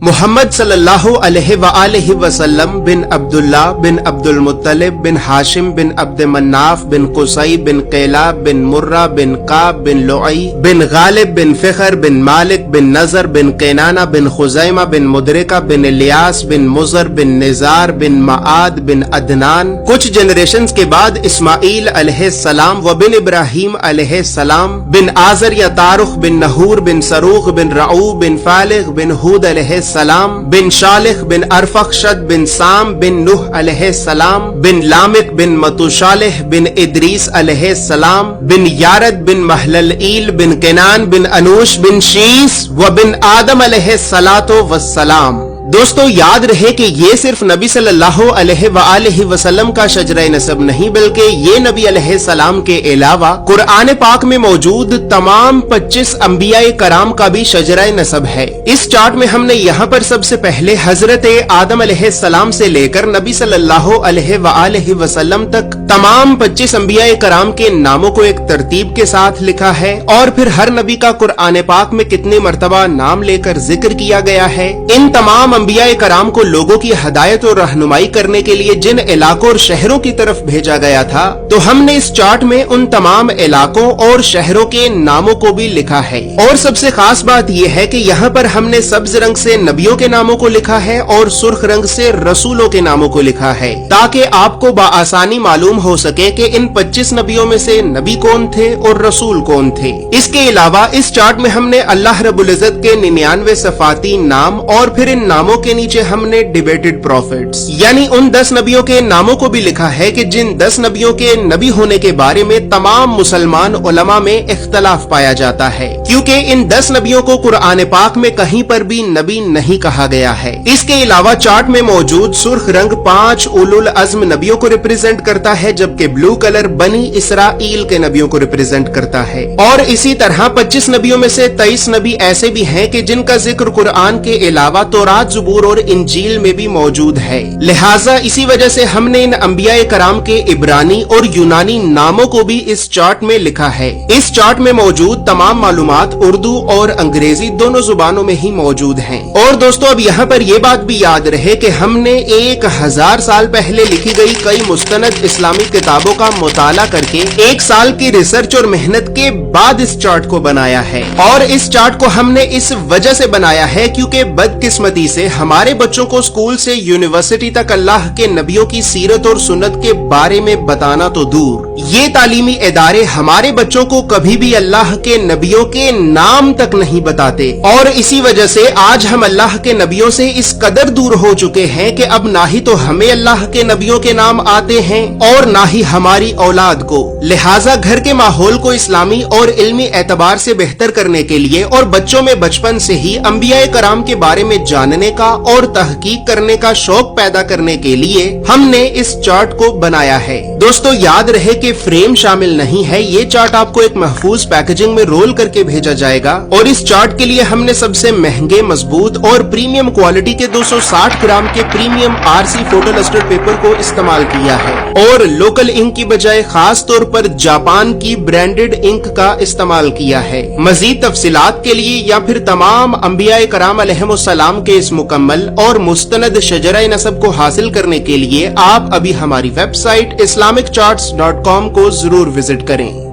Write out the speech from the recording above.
محمد صلی اللہ علیہ وآلہ وسلم بن عبداللہ بن عبد المطلب بن ہاشم بن عبد مناف بن قصی بن قیلاب بن مرہ بن قاب بن لعی بن غالب بن فخر بن مالک بن نظر بن قینانہ بن خزیمہ بن مدرکہ بن الیاس بن مزر بن نزار بن معاد بن عدنان. کچھ جنریشنز کے بعد اسماعیل علیہ السلام و بن ابراہیم علیہ السلام بن آزر یا تارخ بن نحور بن سروخ بن رعو بن فالغ بن ہود علیہ السلام بن شالخ بن ارفخشد بن سام بن نوح علیہ السلام بن لامک بن متوشالح بن ادریس علیہ السلام بن یارد بن محللئیل بن کنان بن انوش بن شیس و بن آدم علیہ السلام. دوستو یاد رہے کہ یہ صرف نبی صلی اللہ علیہ وآلہ وسلم کا شجرہ نسب نہیں بلکہ یہ نبی علیہ السلام کے علاوہ قرآن پاک میں موجود تمام 25 انبیاء کرام کا بھی شجرہ نسب ہے. اس چارٹ میں ہم نے یہاں پر سب سے پہلے حضرت آدم علیہ السلام سے لے کر نبی صلی اللہ علیہ وآلہ وسلم تک تمام 25 انبیاء کرام کے ناموں کو ایک ترتیب کے ساتھ لکھا ہے اور پھر ہر نبی کا قرآن پاک میں کتنی مرتبہ نام لے کر ذکر کیا گیا ہے. ان تمام انبیاء کرام کو لوگوں کی ہدایت اور رہنمائی کرنے کے لیے جن علاقوں اور شہروں کی طرف بھیجا گیا تھا تو ہم نے اس چارٹ میں ان تمام علاقوں اور شہروں کے ناموں کو بھی لکھا ہے. اور سب سے خاص بات یہ ہے کہ یہاں پر ہم نے سبز رنگ سے نبیوں کے ناموں کو لکھا ہے اور سرخ رنگ سے رسولوں کے ناموں کو لکھا ہے تاکہ آپ کو بآسانی معلوم ہو سکے کہ ان 25 نبیوں میں سے نبی کون تھے اور رسول کون تھے. اس کے علاوہ اس چارٹ میں ہم نے اللہ رب العزت کے 99 صفاتی نام اور پھر ان ناموں کے نیچے ہم نے ڈیبیٹڈ پروفیٹس یعنی ان 10 نبیوں کے ناموں کو بھی لکھا ہے کہ جن 10 نبیوں کے نبی ہونے کے بارے میں تمام مسلمان علماء میں اختلاف پایا جاتا ہے کیونکہ ان 10 نبیوں کو قرآن پاک میں کہیں پر بھی نبی نہیں کہا گیا ہے. اس کے علاوہ چارٹ میں موجود سرخ رنگ 5 اولو العزم نبیوں کو ریپرزینٹ کرتا ہے جبکہ بلو کلر بنی اسرائیل کے نبیوں کو ریپرزینٹ کرتا ہے. اور اسی طرح 25 نبیوں میں سے 23 نبی ایسے بھی ہیں کہ جن کا ذکر قرآن کے علاوہ تورات زبور اور انجیل میں بھی موجود ہے. لہٰذا اسی وجہ سے ہم نے ان انبیاء کرام کے عبرانی اور یونانی ناموں کو بھی اس چارٹ میں لکھا ہے. اس چارٹ میں موجود تمام معلومات اردو اور انگریزی دونوں زبانوں میں ہی موجود ہیں. اور دوستو اب یہاں پر یہ بات بھی یاد رہے کہ ہم نے 1000 سال پہلے لکھی گئی کئی مستند اسلامی کتابوں کا مطالعہ کر کے 1 سال کی ریسرچ اور محنت کے بعد اس چارٹ کو بنایا ہے. اور اس چارٹ کو ہم نے اس وجہ سے بنایا ہے کیونکہ بدقسمتی سے ہمارے بچوں کو اسکول سے یونیورسٹی تک اللہ کے نبیوں کی سیرت اور سنت کے بارے میں بتانا تو دور، یہ تعلیمی ادارے ہمارے بچوں کو کبھی بھی اللہ کے نبیوں کے نام تک نہیں بتاتے. اور اسی وجہ سے آج ہم اللہ کے نبیوں سے اس قدر دور ہو چکے ہیں کہ اب نہ ہی تو ہمیں اللہ کے نبیوں کے نام آتے ہیں اور نہ ہی ہماری اولاد کو. لہٰذا گھر کے ماحول کو اسلامی اور علمی اعتبار سے بہتر کرنے کے لیے اور بچوں میں بچپن سے ہی انبیاء کرام کے بارے میں جاننے کا اور تحقیق کرنے کا شوق پیدا کرنے کے لیے ہم نے اس چارٹ کو بنایا ہے. دوستو یاد رہے کہ فریم شامل نہیں ہے. یہ چارٹ آپ کو ایک محفوظ پیکیجنگ میں رول کر کے بھیجا جائے گا اور اس چارٹ کے لیے ہم نے سب سے مہنگے مضبوط اور پریمیم کوالٹی کے 260 گرام کے premium RC photo lustre paper کو استعمال کیا ہے اور لوکل انک کی بجائے خاص طور پر جاپان کی برانڈڈ انک کا استعمال کیا ہے. مزید تفصیلات کے لیے یا پھر تمام انبیاء کرام علیہم السلام کے اس مکمل اور مستند شجرہ نسب کو حاصل کرنے کے لیے آپ ابھی ہماری ویب سائٹ islamiccharts.com کو ضرور وزٹ کریں.